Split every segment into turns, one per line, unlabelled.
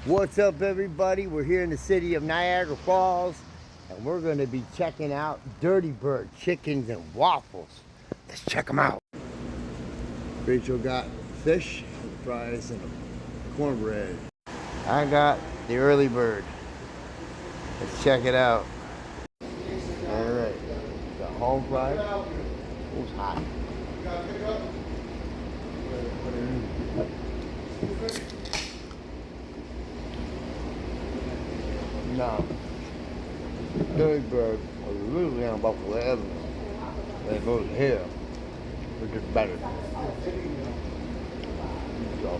What's up, everybody? We're here in the city of Niagara Falls, and we're going to be checking out Dirty Bird chickens and waffles. Let's check them out. Rachel got fish, fries, and cornbread. I got the early bird. Let's check it out. All right, got home fries. It was hot. No. Dirty Bird was really on Buffalo Avenue. And it goes here, which is better. So.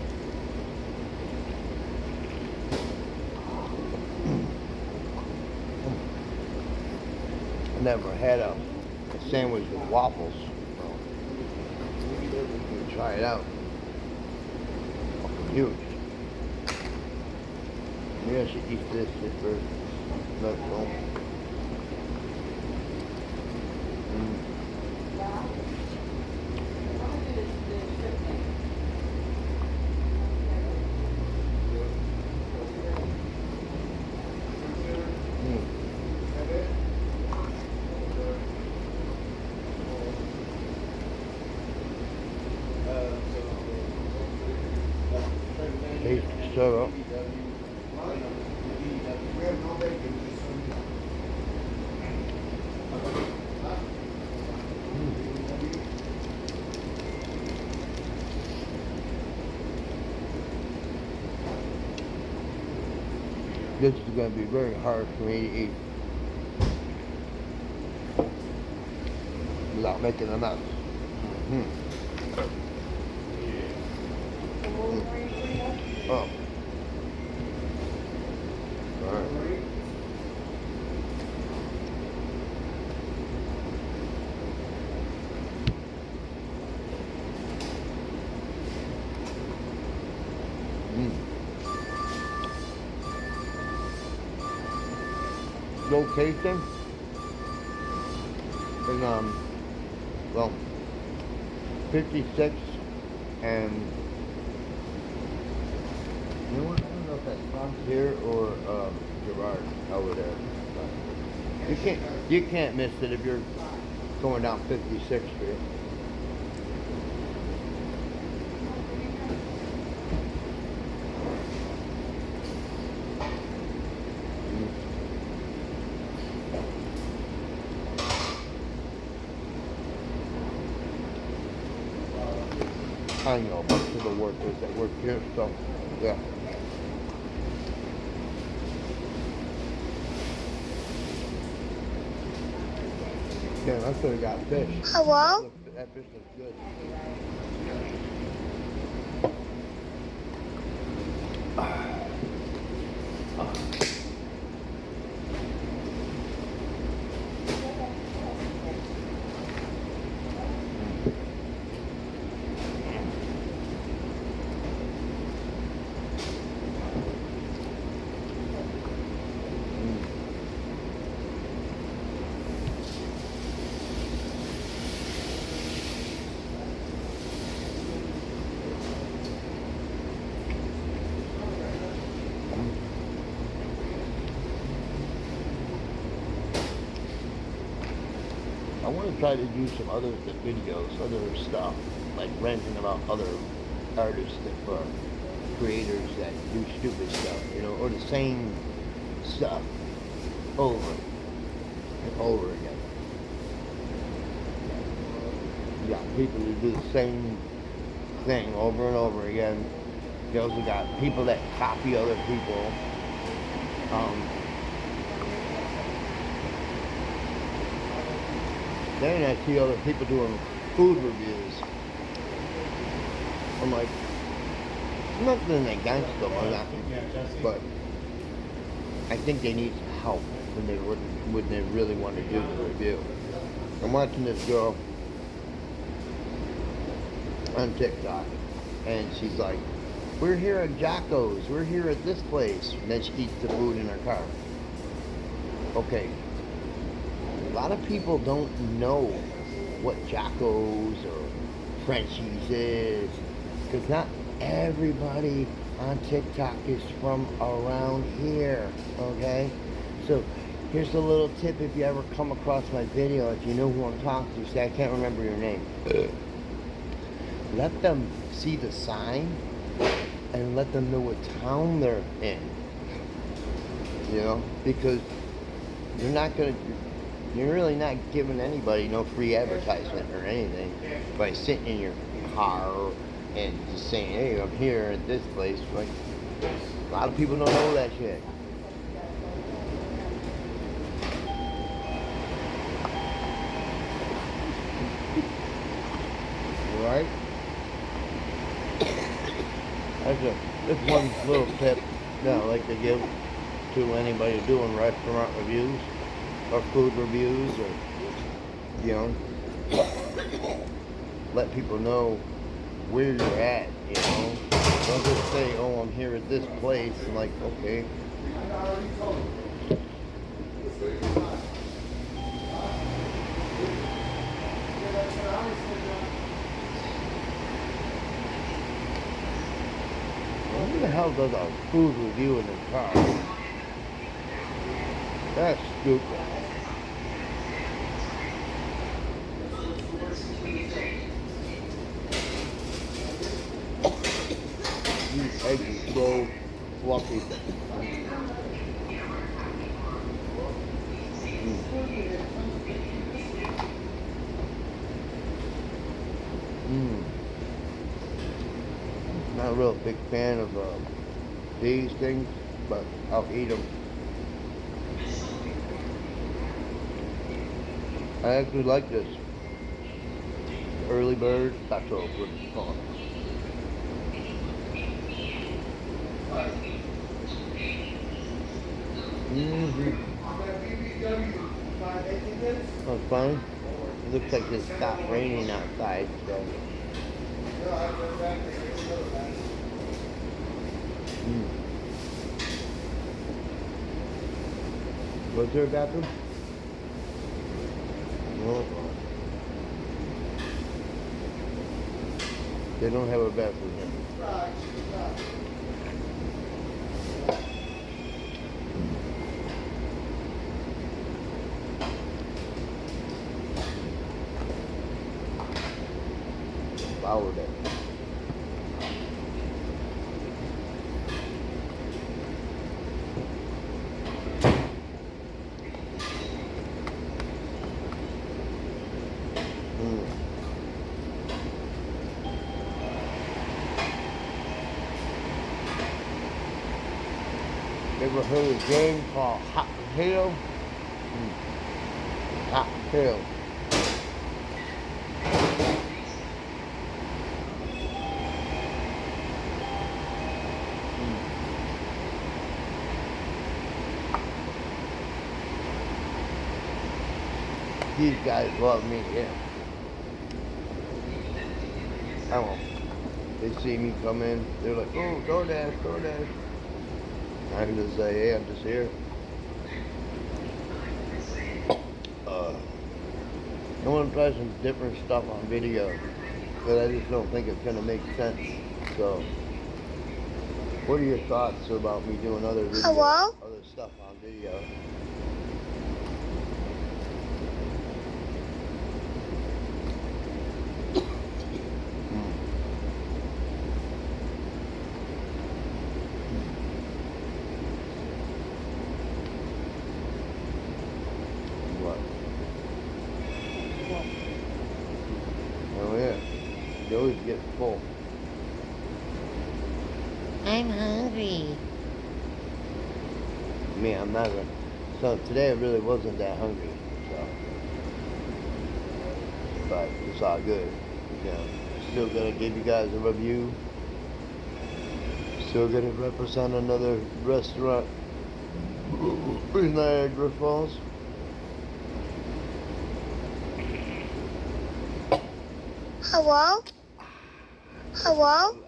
I never had a sandwich with waffles. So. Try it out. Fucking huge. Maybe I should eat this first. Let's go. Taste syrup. This is going to be very hard for me to eat without making a mess. Oh. All right. Location is well, 56 and you know what? I don't know if that's Frontier or Gerard over there. But you can't miss it if you're going down 56th Street. I know a bunch of the workers that work here, so yeah. Yeah, I still got fish.
Hello?
That fish looks good. I want to try to do some other videos, other stuff, like ranting about other artists or creators that do stupid stuff, you know, or the same stuff over and over again. You got people who do the same thing over and over again. You also got people that copy other people. Then I see other people doing food reviews. I'm like, nothing against them or nothing, but I think they need some help when they really want to do the review. I'm watching this girl on TikTok, and she's like, "We're here at Jocko's. We're here at this place," and then she eats the food in her car. Okay. A lot of people don't know what Jocko's or Frenchie's is, because not everybody on TikTok is from around here, okay? So here's a little tip if you ever come across my video, if you know who I'm talking to. Say, I can't remember your name. Let them see the sign and let them know what town they're in. You know, because you're really not giving anybody no free advertisement or anything by sitting in your car and just saying, hey, I'm here at this place. Like, a lot of people don't know that shit. Right? That's one little tip that I like to give to anybody doing restaurant reviews or food reviews, or, you know, let people know where you're at, you know. Don't just say, oh, I'm here at this place, and like, okay. Who the hell does a food review in the car? That's stupid. These eggs are so fluffy. Not a real big fan of these things, but I'll eat them. I actually like this. Early bird, that's what it's called. That's fine. It looks like it stopped raining outside, so. Was there a bathroom? No. They don't have a bathroom here. Flower day. Ever heard of a game called Hot Potato? Hot Potato. These guys love me, yeah. I won't. They see me come in, they're like, oh, DoorDash, DoorDash. I can just say, hey, I'm just here. I want to try some different stuff on video, but I just don't think it's going to make sense. So, what are your thoughts about me doing other videos, other stuff on video? Oh yeah, you always get full.
I'm hungry.
Me, I'm not. So today I really wasn't that hungry. So, but it's all good. You know, still gonna give you guys a review. Still gonna represent another restaurant in Niagara Falls.
Hello? Hello?